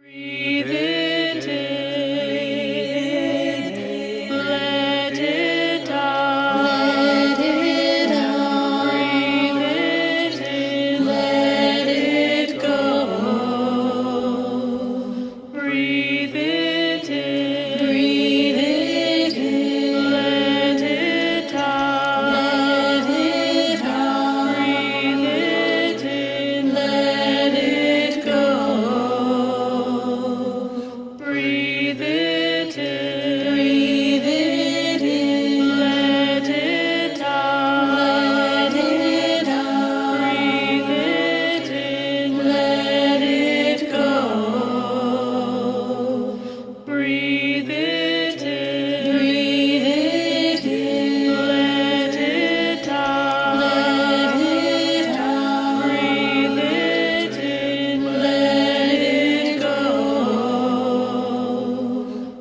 Breathe it in, let it out. Let it out. Breathe it in, let it go. Breathe it in, breathe it in, let it out. Let it out. Breathe it in, let it go. Breathe it in, breathe it in, let it out. Let it out. Breathe it in, let it go. Breathe it in, breathe it in, let it out. Let it out. Breathe it in, let it go.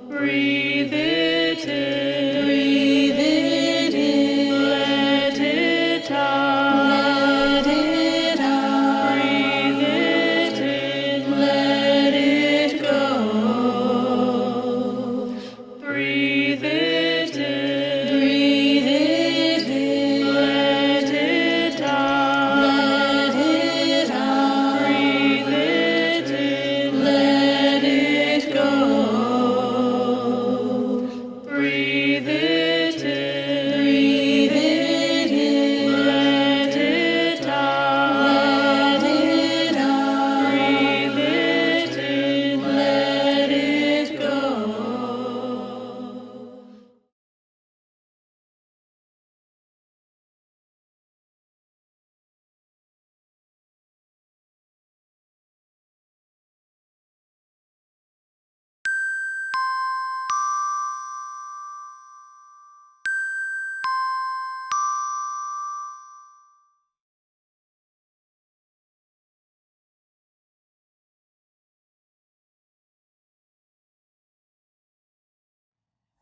Breathe it in, breathe it in, let it out. Let it out. Breathe it in, let it go. Breathe it in, breathe it in, let it out. Let it out. Breathe it in, let it go. Breathe it in, breathe it in, let it out. Let it out. Breathe it in, let it go.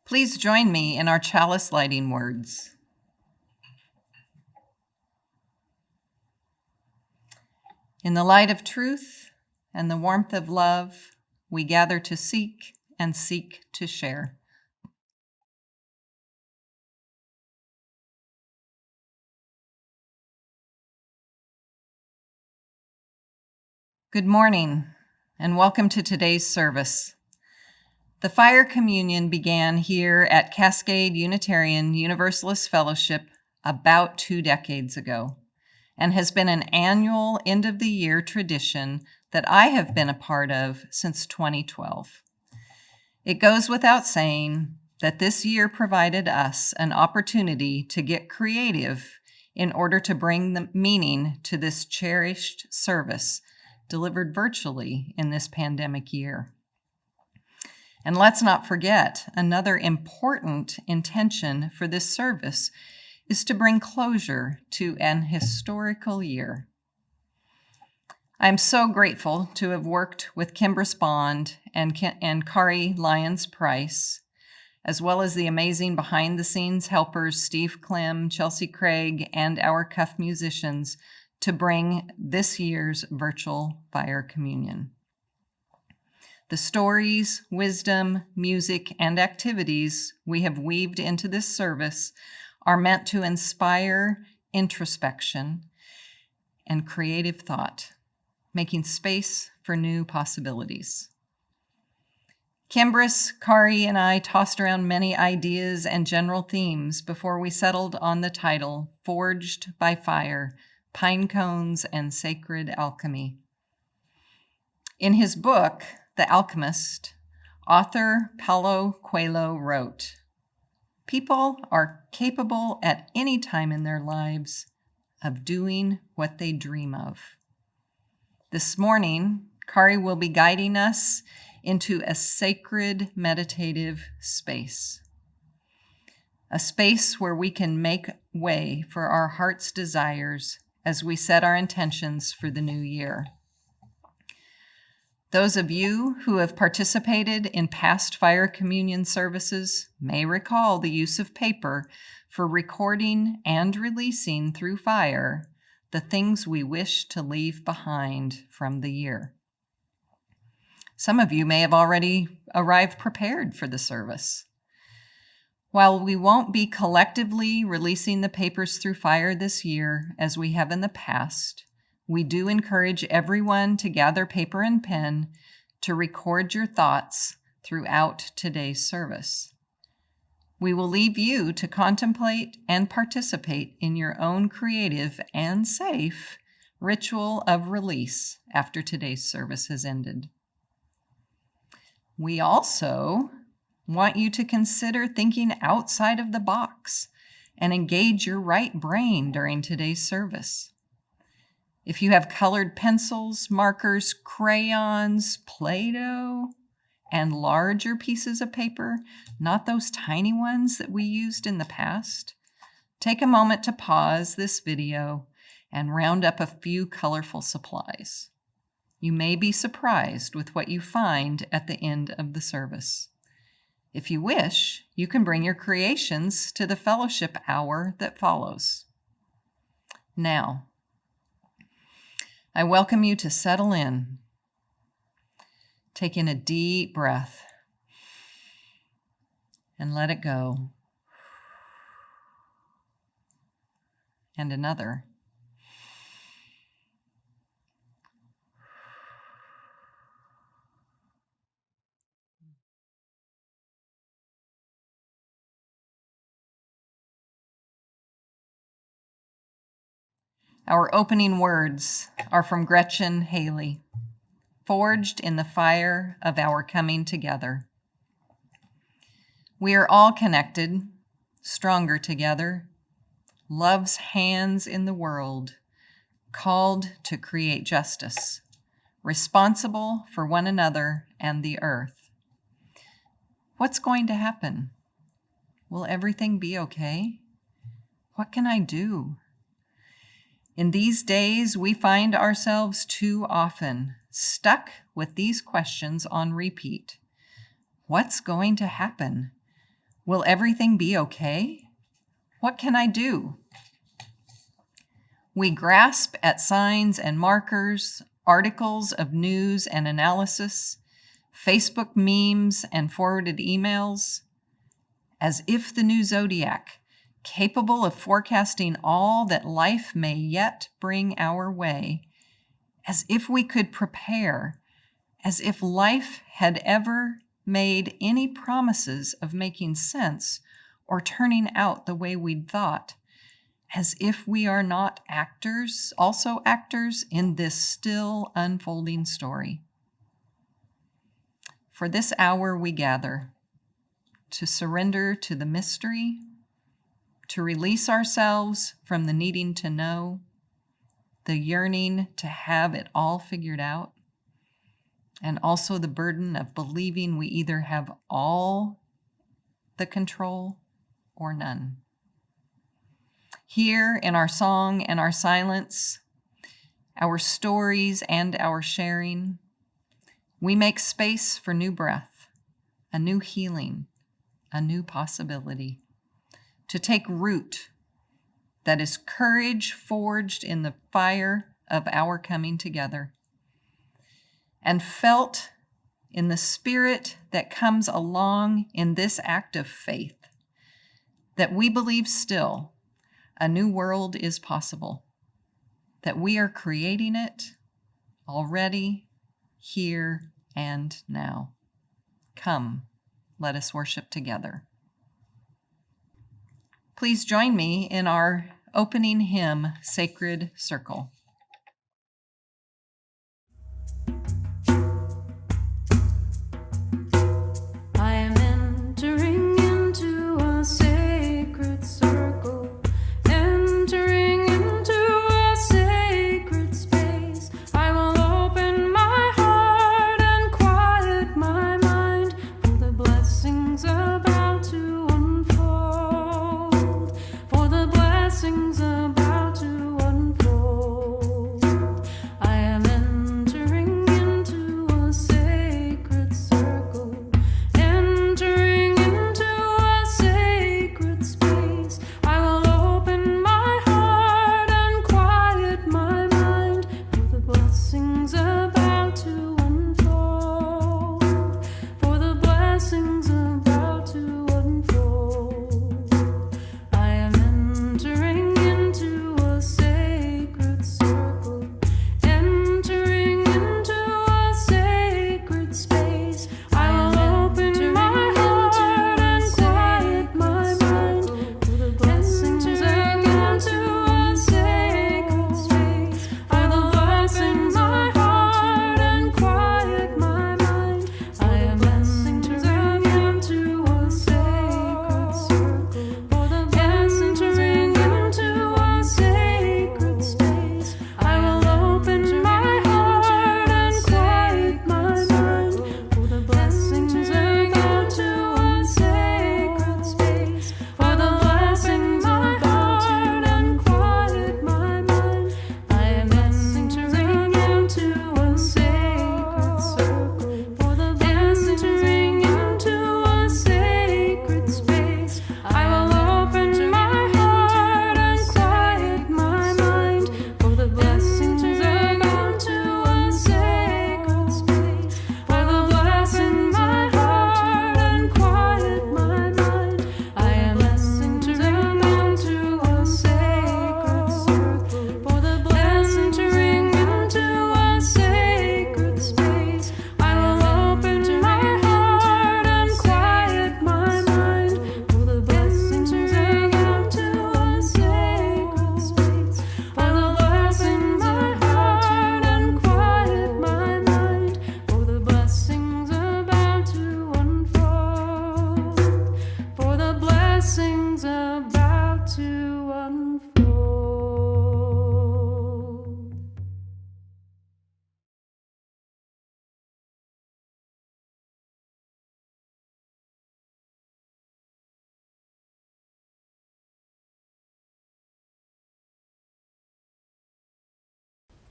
Please join me in our chalice lighting words. In the light of truth and the warmth of love, we gather to seek and seek to share. Good morning, and welcome to today's service. The Fire Communion began here at Cascade Unitarian Universalist Fellowship about 2 decades ago, and has been an annual end-of-the-year tradition that I have been a part of since 2012. It goes without saying that this year provided us an opportunity to get creative in order to bring the meaning to this cherished service delivered virtually in this pandemic year. And let's not forget, another important intention for this service is to bring closure to an historical year. I'm so grateful to have worked with Kimbris Bond and Kari Lyons Price, as well as the amazing behind-the-scenes helpers Steve Clem, Chelsea Craig, and our cuff musicians to bring this year's virtual Fire Communion. The stories, wisdom, music, and activities we have weaved into this service are meant to inspire introspection and creative thought, making space for new possibilities. Kimbris, Kari, and I tossed around many ideas and general themes before we settled on the title, Forged by Fire, Pine Cones and Sacred Alchemy. In his book, The Alchemist, author Paulo Coelho wrote, "People are capable at any time in their lives of doing what they dream of." This morning, Kari will be guiding us into a sacred meditative space, a space where we can make way for our heart's desires as we set our intentions for the new year. Those of you who have participated in past Fire Communion services may recall the use of paper for recording and releasing through fire the things we wish to leave behind from the year. Some of you may have already arrived prepared for the service. While we won't be collectively releasing the papers through fire this year as we have in the past, we do encourage everyone to gather paper and pen to record your thoughts throughout today's service. We will leave you to contemplate and participate in your own creative and safe ritual of release after today's service has ended. We also want you to consider thinking outside of the box and engage your right brain during today's service. If you have colored pencils, markers, crayons, Play-Doh, and larger pieces of paper, not those tiny ones that we used in the past, take a moment to pause this video and round up a few colorful supplies. You may be surprised with what you find at the end of the service. If you wish, you can bring your creations to the fellowship hour that follows. Now, I welcome you to settle in. Take in a deep breath and let it go. And another. Our opening words are from Gretchen Haley, forged in the fire of our coming together. We are all connected, stronger together, love's hands in the world, called to create justice, responsible for one another and the earth. What's going to happen? Will everything be okay? What can I do? In these days, we find ourselves too often stuck with these questions on repeat. What's going to happen? Will everything be okay? What can I do? We grasp at signs and markers, articles of news and analysis, Facebook memes and forwarded emails, as if the new zodiac, capable of forecasting all that life may yet bring our way, as if we could prepare, as if life had ever made any promises of making sense or turning out the way we'd thought, as if we are not also actors in this still unfolding story. For this hour we gather to surrender to the mystery, to release ourselves from the needing to know, the yearning to have it all figured out, and also the burden of believing we either have all the control or none. Here in our song and our silence, our stories and our sharing, we make space for new breath, a new healing, a new possibility, to take root that is courage forged in the fire of our coming together, and felt in the spirit that comes along in this act of faith, that we believe still a new world is possible, that we are creating it already, here and now. Come, let us worship together. Please join me in our opening hymn, Sacred Circle. I am entering into a sacred circle, entering into a sacred space. I will open my heart and quiet my mind for the blessings about to unfold, for the blessings about to unfold.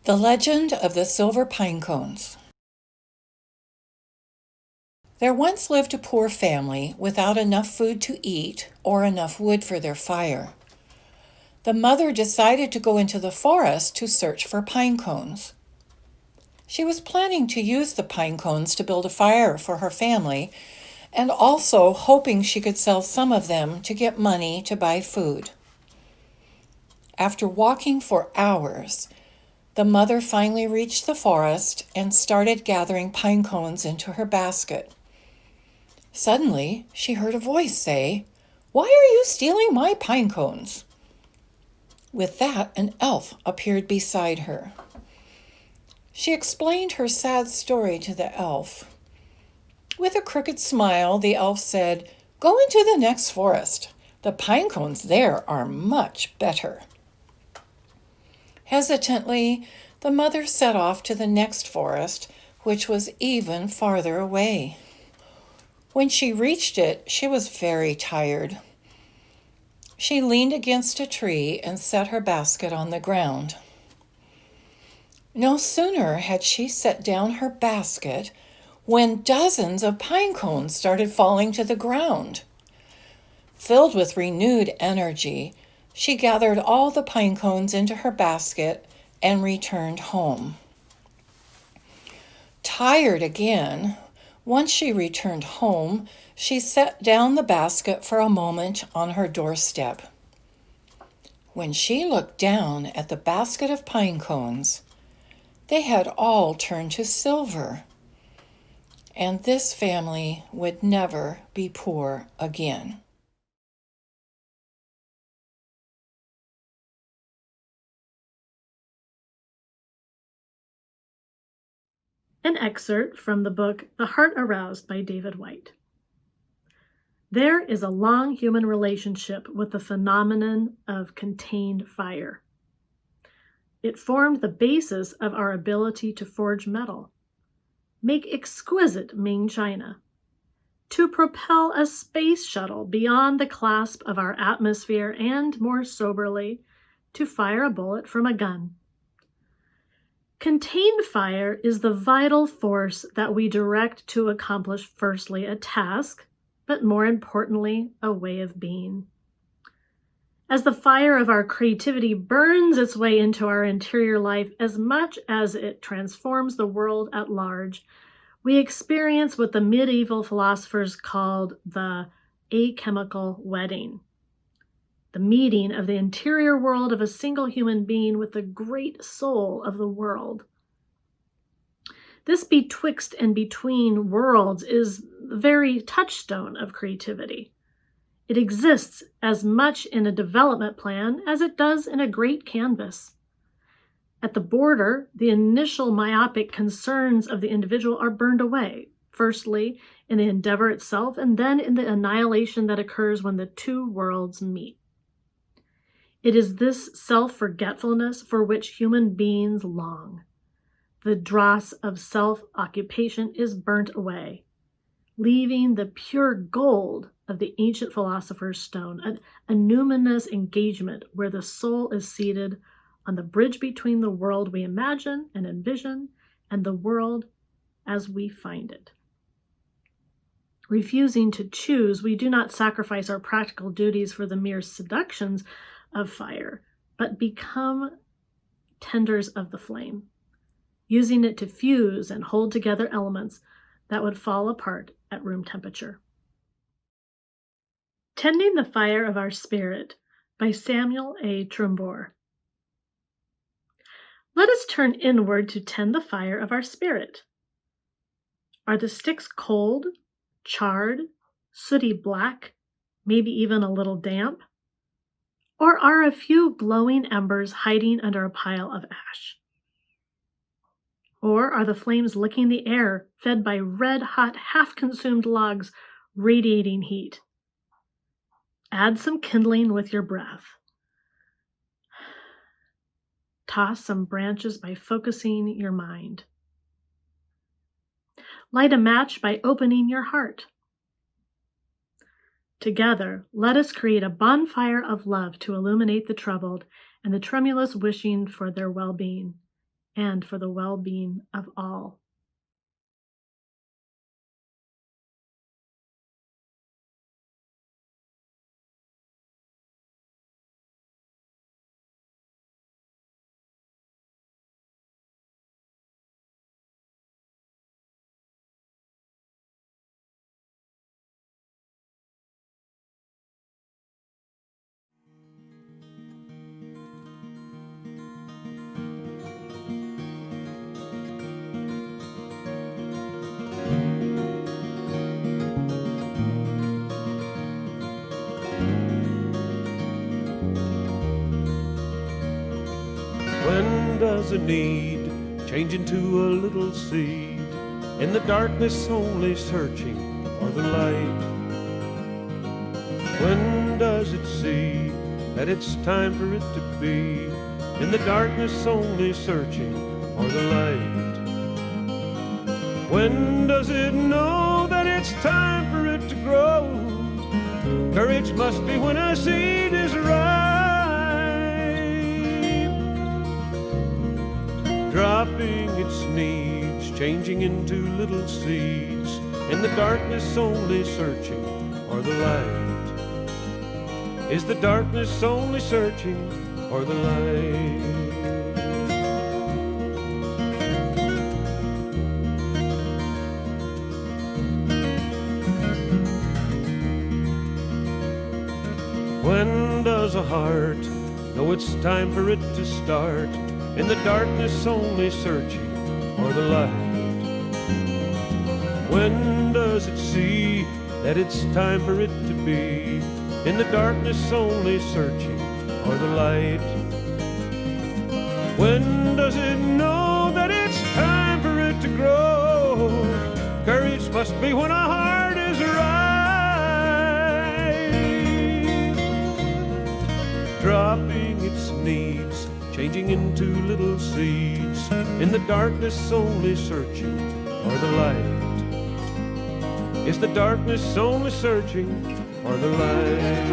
The Legend of the Silver Pine Cones. There once lived a poor family without enough food to eat or enough wood for their fire. The mother decided to go into the forest to search for pine cones. She was planning to use the pine cones to build a fire for her family and also hoping she could sell some of them to get money to buy food. After walking for hours, the mother finally reached the forest and started gathering pine cones into her basket. Suddenly, she heard a voice say, "Why are you stealing my pine cones?" With that, an elf appeared beside her. She explained her sad story to the elf. With a crooked smile, the elf said, "Go into the next forest. The pine cones there are much better." Hesitantly, the mother set off to the next forest, which was even farther away. When she reached it, she was very tired. She leaned against a tree and set her basket on the ground. No sooner had she set down her basket when dozens of pine cones started falling to the ground. Filled with renewed energy, she gathered all the pine cones into her basket and returned home. Tired again, once she returned home, she set down the basket for a moment on her doorstep. When she looked down at the basket of pine cones, they had all turned to silver, and this family would never be poor again. An excerpt from the book The Heart Aroused by David Whyte. There is a long human relationship with the phenomenon of contained fire. It formed the basis of our ability to forge metal, make exquisite Ming china, to propel a space shuttle beyond the clasp of our atmosphere, and, more soberly, to fire a bullet from a gun. Contained fire is the vital force that we direct to accomplish, firstly, a task, but more importantly, a way of being. As the fire of our creativity burns its way into our interior life as much as it transforms the world at large, we experience what the medieval philosophers called the achemical wedding, the meeting of the interior world of a single human being with the great soul of the world. This betwixt and between worlds is the very touchstone of creativity. It exists as much in a development plan as it does in a great canvas. At the border, the initial myopic concerns of the individual are burned away, firstly in the endeavor itself, and then in the annihilation that occurs when the two worlds meet. It is this self-forgetfulness for which human beings long. The dross of self-occupation is burnt away, leaving the pure gold of the ancient philosopher's stone, a numinous engagement where the soul is seated on the bridge between the world we imagine and envision and the world as we find it. Refusing to choose, we do not sacrifice our practical duties for the mere seductions of fire, but become tenders of the flame, using it to fuse and hold together elements that would fall apart at room temperature. Tending the Fire of Our Spirit by Samuel A. Trumbore. Let us turn inward to tend the fire of our spirit. Are the sticks cold, charred, sooty black, maybe even a little damp? Or are a few glowing embers hiding under a pile of ash? Or are the flames licking the air, fed by red-hot, half-consumed logs radiating heat? Add some kindling with your breath. Toss some branches by focusing your mind. Light a match by opening your heart. Together, let us create a bonfire of love to illuminate the troubled and the tremulous wishing for their well-being. and for the well-being of all. When does a need change into a little seed? In the darkness only searching for the light. When does it see that it's time for it to be? In the darkness only searching for the light. When does it know that it's time for it to grow? Courage must be when a seed is ripe. Dropping its needs, changing into little seeds, in the darkness only searching for the light. Is the darkness only searching for the light? When does a heart know it's time for it to start? In the darkness only searching for the light. When does it see that it's time for it to be? In the darkness only searching for the light. When does it know that it's time for it to grow? Courage must be when a heart is right. Dropping its needs, changing into little seeds, in the darkness only searching for the light. Is the darkness only searching for the light?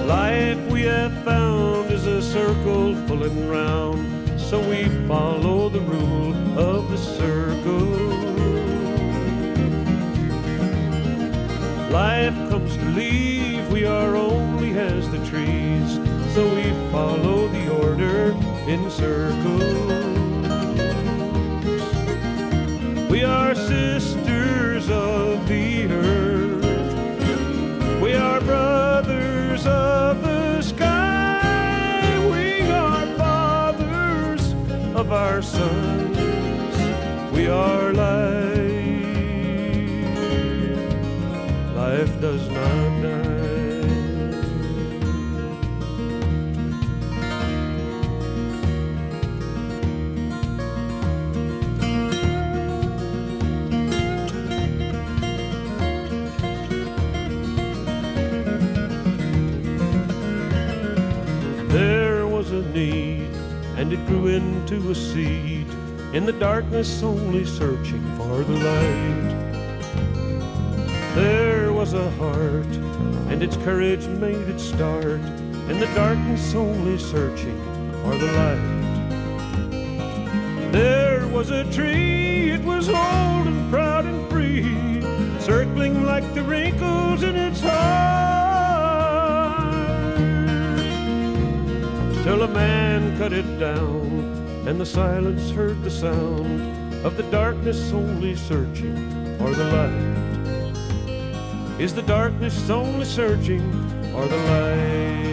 Life we have found is a circle full and round, so we follow the rule of the circle. Life comes to leave, we are only as the trees, so we follow the order in circles. We are sisters of the earth, we are brothers of the sky, we are fathers of our sons, we are life. Life does not die. There was a need, and it grew into a seed, in the darkness only searching for the light. There was a heart, and its courage made it start, in the darkness only searching for the light. There was a tree, it was old and proud and free, circling like the wrinkles in its heart, till a man cut it down, and the silence heard the sound of the darkness only searching for the light. Is the darkness only searching for the light?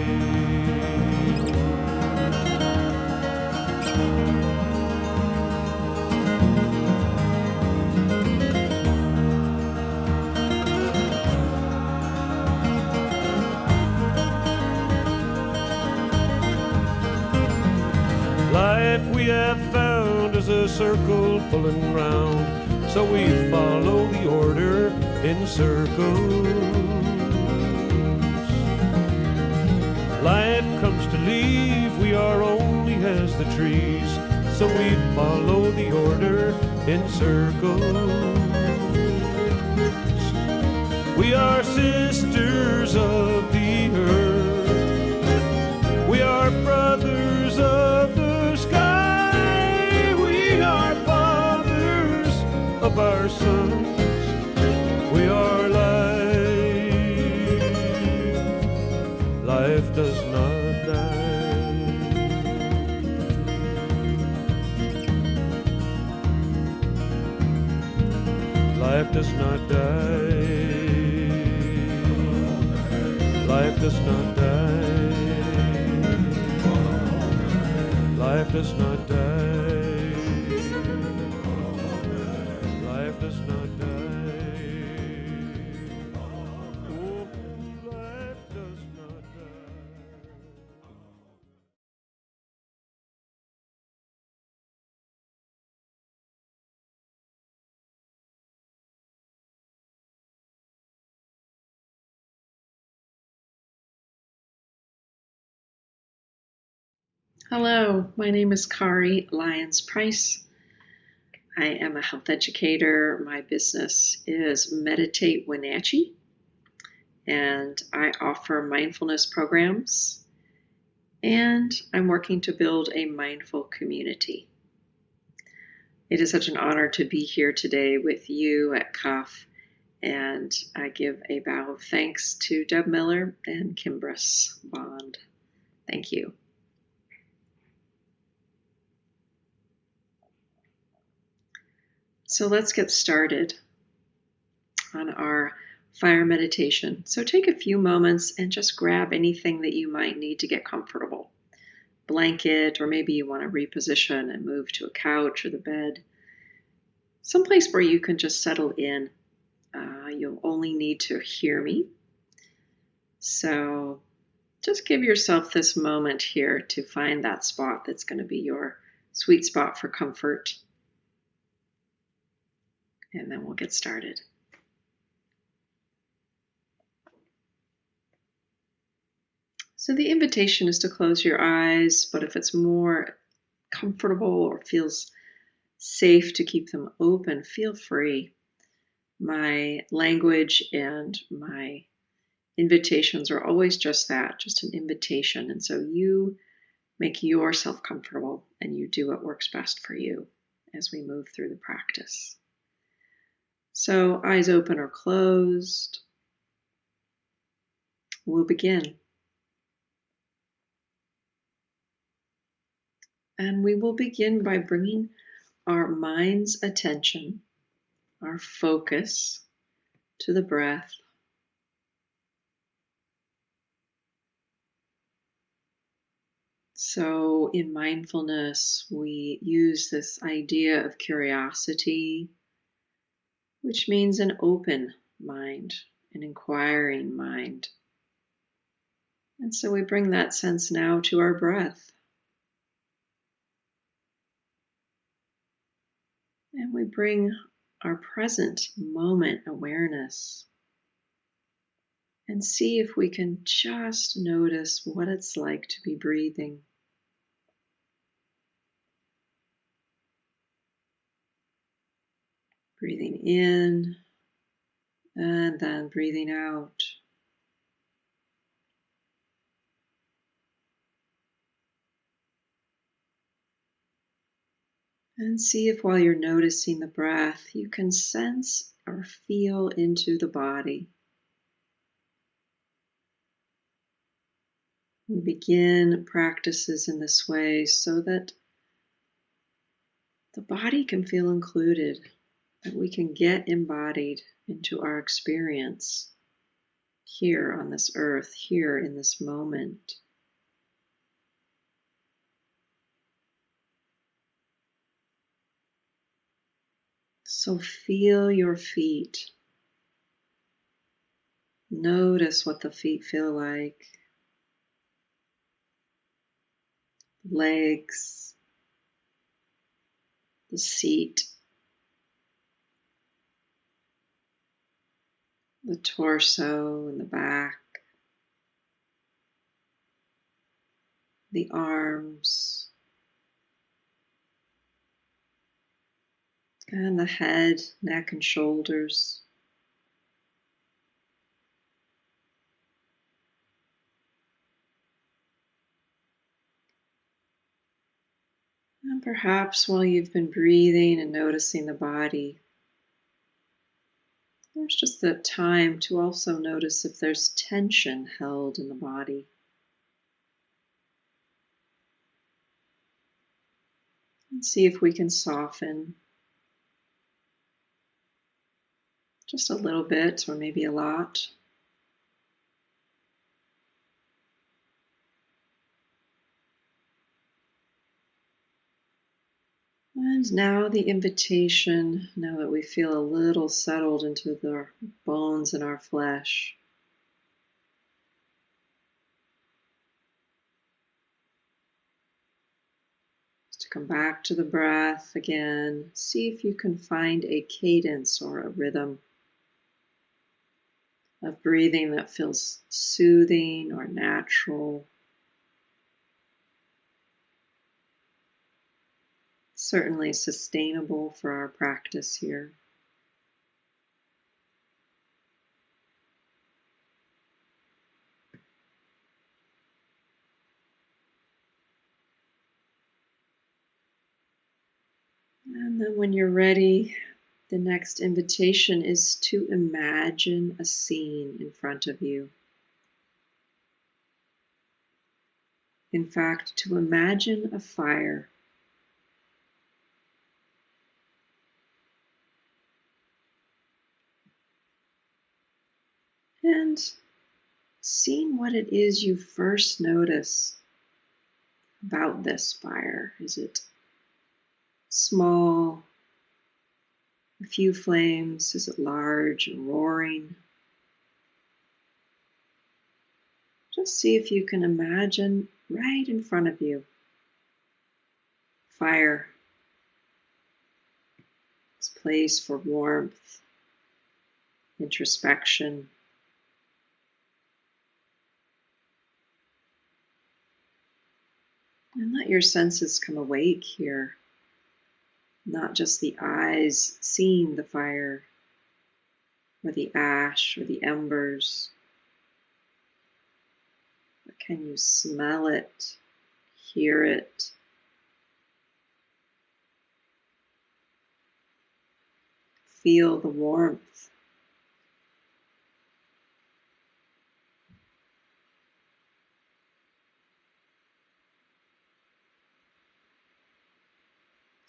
Life we have found is a circle full and round, so we follow the order in circles. Life comes to leave, we are only as the trees, so we follow the order in circles. We are sisters of the earth, we are brothers of the sky, we are fathers of our sons, we are life. Life does not die. Life does not die. Life does not die. Life does not die. Life does not die. Oh, life does not die. Hello, my name is Kari Lyons Price. I am a health educator. My business is Meditate Wenatchee, and I offer mindfulness programs, and I'm working to build a mindful community. It is such an honor to be here today with you at CUF, and I give a bow of thanks to Deb Miller and Kimbris Bond. Thank you. So let's get started on our fire meditation. So take a few moments and just grab anything that you might need to get comfortable. Blanket, or maybe you want to reposition and move to a couch or the bed. Someplace where you can just settle in. You'll only need to hear me. So just give yourself this moment here to find that spot that's going to be your sweet spot for comfort. And then we'll get started. So the invitation is to close your eyes, but if it's more comfortable or feels safe to keep them open, feel free. My language and my invitations are always just that, just an invitation. And so you make yourself comfortable and you do what works best for you as we move through the practice. So eyes open or closed. We'll begin. And we will begin by bringing our mind's attention, our focus, to the breath. So in mindfulness, we use this idea of curiosity, which means an open mind, an inquiring mind. And so we bring that sense now to our breath. And we bring our present moment awareness and see if we can just notice what it's like to be breathing. Breathing in and then breathing out. And see if while you're noticing the breath, you can sense or feel into the body. We begin practices in this way so that the body can feel included, that we can get embodied into our experience here on this earth, here in this moment. So feel your feet. Notice what the feet feel like. Legs, the seat, the torso and the back. the arms, and the head, neck, and shoulders. And perhaps while you've been breathing and noticing the body, there's just that time to also notice if there's tension held in the body. And see if we can soften just a little bit or maybe a lot. And now the invitation, now that we feel a little settled into the bones in our flesh, is to come back to the breath again. See if you can find a cadence or a rhythm of breathing that feels soothing or natural. Certainly sustainable for our practice here. And then when you're ready, the next invitation is to imagine a scene in front of you. In fact, to imagine a fire. And seeing what it is you first notice about this fire. Is it small, a few flames? Is it large and roaring? Just see if you can imagine right in front of you. Fire. This place for warmth, introspection. And let your senses come awake here. Not just the eyes seeing the fire, or the ash, or the embers, but can you smell it, hear it, feel the warmth?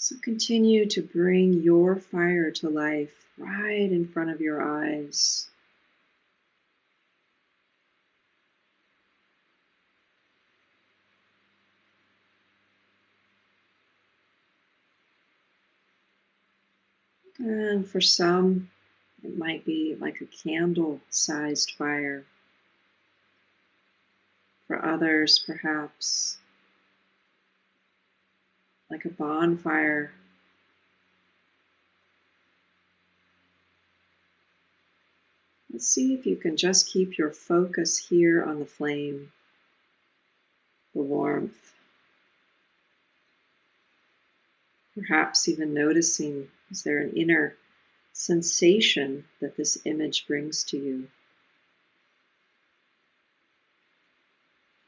So continue to bring your fire to life right in front of your eyes. And for some, it might be like a candle-sized fire. For others, perhaps like a bonfire. Let's see if you can just keep your focus here on the flame, the warmth. Perhaps even noticing, is there an inner sensation that this image brings to you?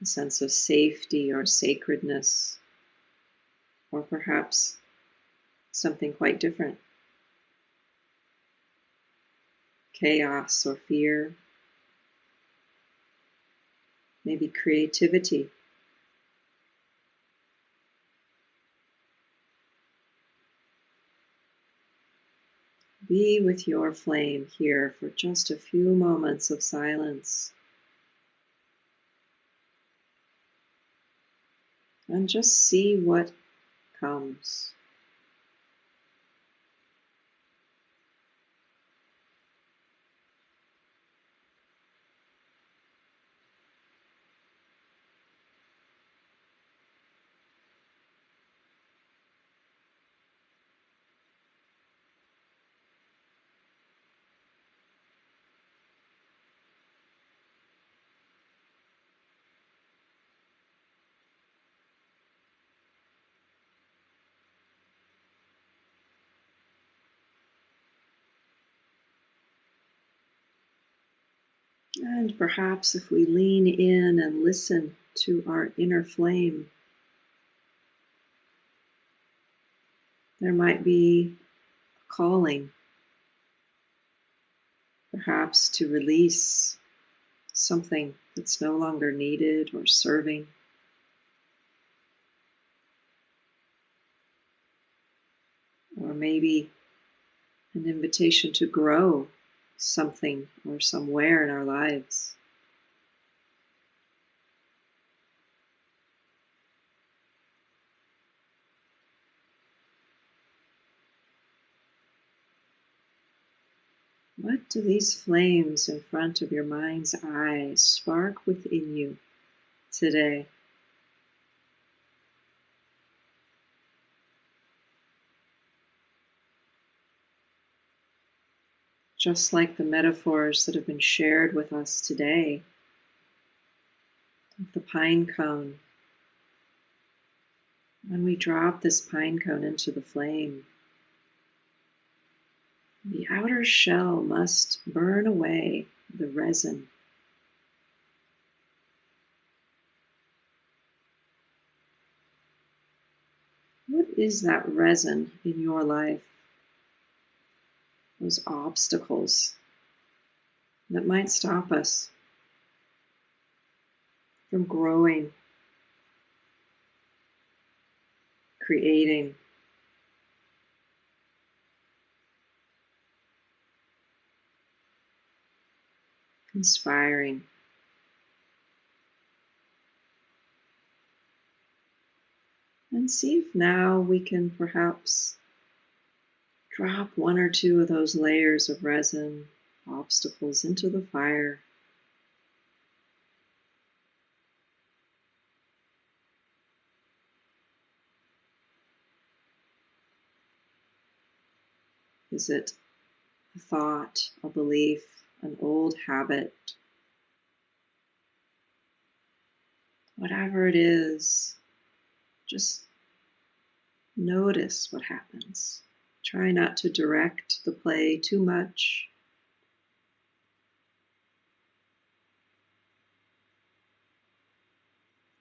A sense of safety or sacredness, or perhaps something quite different. Chaos or fear, maybe creativity. Be with your flame here for just a few moments of silence. And just see what comes. And perhaps if we lean in and listen to our inner flame, there might be a calling, perhaps to release something that's no longer needed or serving. Or maybe an invitation to grow something or somewhere in our lives. What do these flames in front of your mind's eye spark within you today? Just like the metaphors that have been shared with us today of the pine cone. When we drop this pine cone into the flame, the outer shell must burn away the resin. What is that resin in your life? Those obstacles that might stop us from growing, creating, inspiring. And see if now we can perhaps drop one or two of those layers of resin, obstacles into the fire. Is it a thought, a belief, an old habit? Whatever it is, just notice what happens. Try not to direct the play too much.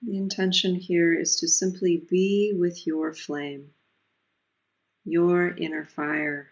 The intention here is to simply be with your flame, your inner fire.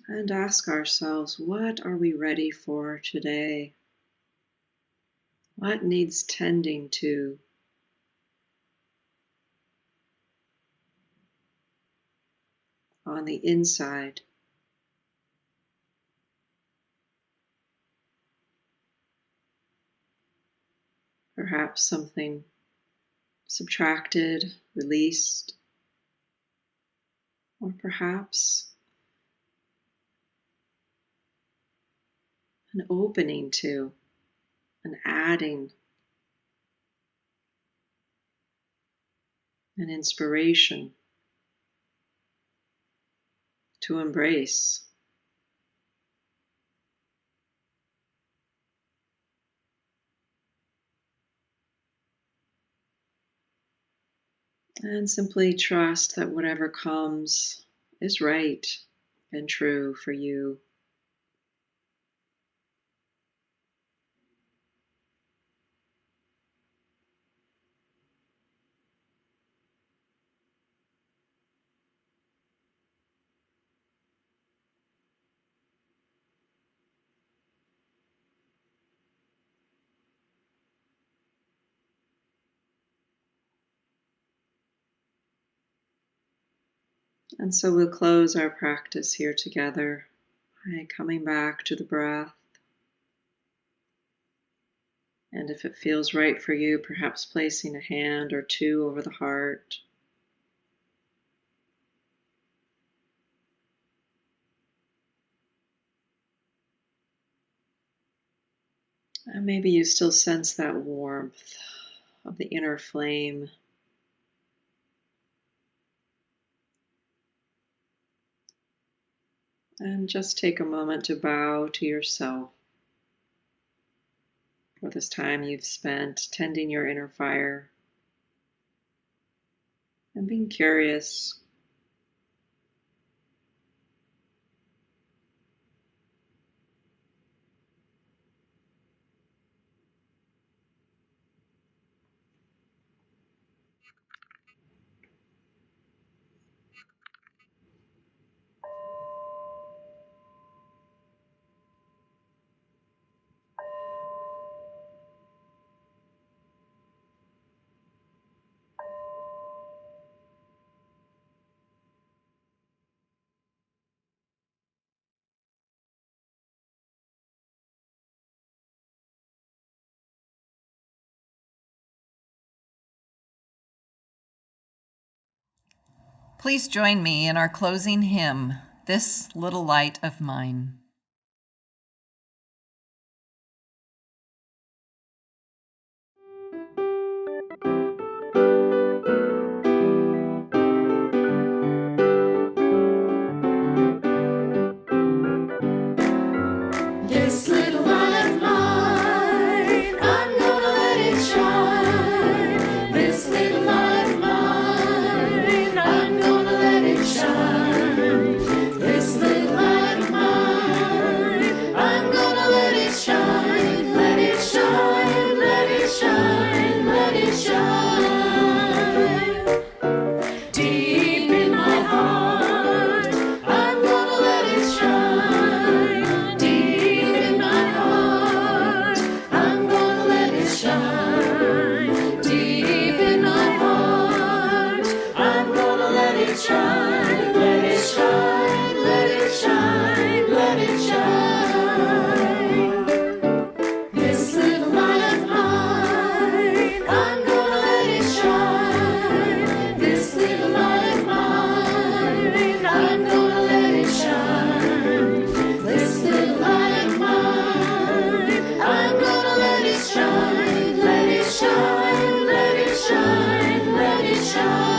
And ask ourselves, what are we ready for today? What needs tending to? On the inside. Perhaps something subtracted, released, or perhaps an opening to, an adding, an inspiration to embrace. And simply trust that whatever comes is right and true for you. And so we'll close our practice here together by coming back to the breath. And if it feels right for you, perhaps placing a hand or two over the heart. And maybe you still sense that warmth of the inner flame. And just take a moment to bow to yourself for this time you've spent tending your inner fire and being curious. Please join me in our closing hymn, This Little Light of Mine. This little light of mine, I'm gonna let it shine. This little light of mine, I'm gonna let it shine. This little light of mine, I'm gonna let it shine. Let it shine, let it shine, let it shine. Deep in my heart, I'm gonna let it shine. Deep in my heart, I'm gonna let it shine. Deep in my heart, I'm gonna let it shine. Let it shine, let it shine, let it shine. This little light of mine, I'm gonna let it shine. This little light of mine, I'm gonna let it shine. This little light of mine, I'm gonna let it shine. Let it shine, let it shine, let it shine.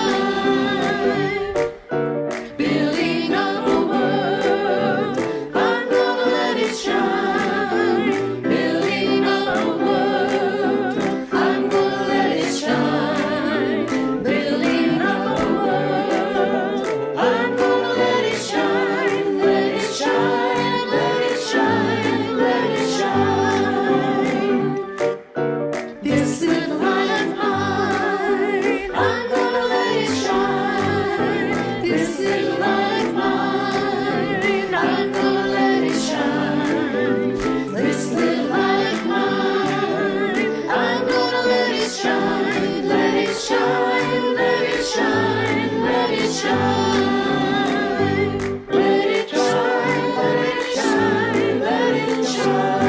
Building up a world, I'm gonna let it shine. Building up a world, I'm gonna let it shine. Building up a world, I'm gonna let it shine. Let it shine, let it shine, let it shine. This little light of mine, I'm gonna let it shine. This little light of mine, I'm gonna let it shine. This little light of mine, I'm gonna let it shine. Let it shine, let it shine, let it shine. Let it shine, let it shine, let it shine.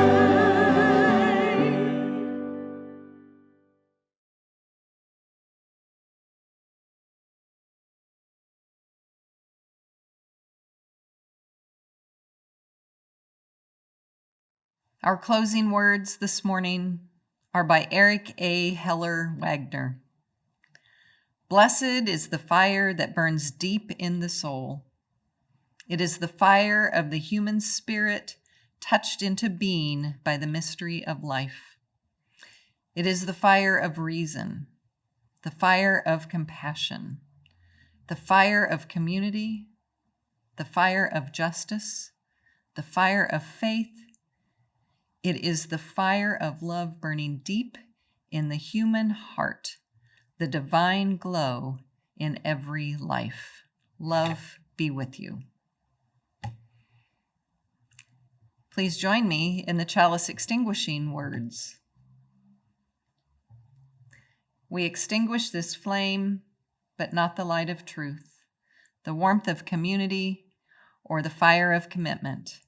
Our closing words this morning are by Eric A. Heller Wagner. Blessed is the fire that burns deep in the soul. It is the fire of the human spirit touched into being by the mystery of life. It is the fire of reason, the fire of compassion, the fire of community, the fire of justice, the fire of faith. It is the fire of love burning deep in the human heart, the divine glow in every life. Love be with you. Please join me in the chalice extinguishing words. We extinguish this flame, but not the light of truth, the warmth of community, or the fire of commitment.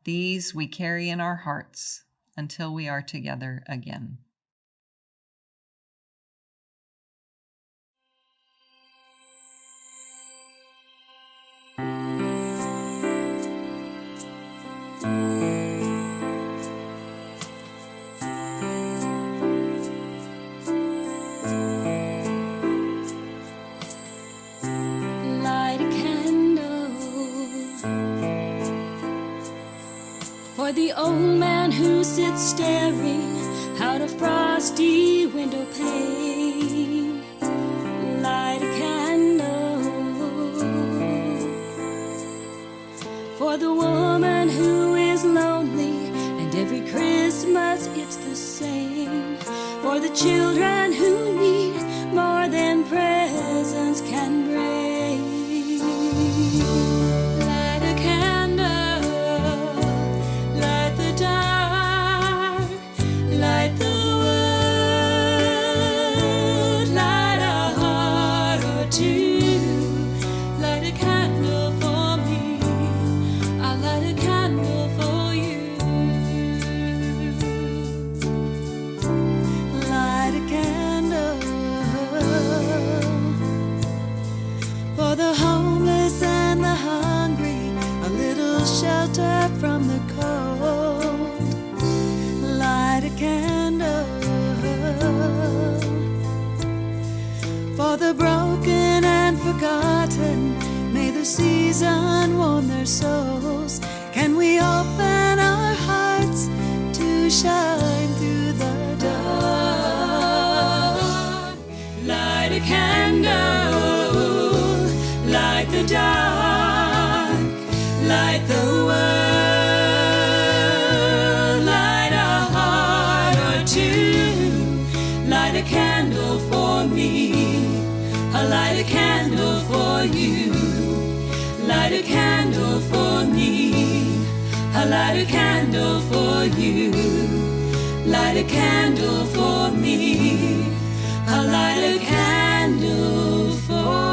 These we carry in our hearts until we are together again. For the old man who sits staring out a frosty window pane, light a candle. For the woman who is lonely, and every Christmas it's the same. For the children who need more than presents can bring. Light a candle, light the dark, light the world, light a heart or two. Light a candle for me, I'll light a candle for you. Light a candle for the homeless and the hungry, a little shelter from the cold. Light a candle for the broken and forgotten, may the season warm their souls. Can we open our hearts to shine through the dark? Light a candle, light the dark, light the world, light a heart or two. Light a candle for me, I'll light a candle for you. Light a candle for me, I'll light a candle for you. Light a candle for me, I'll light a candle for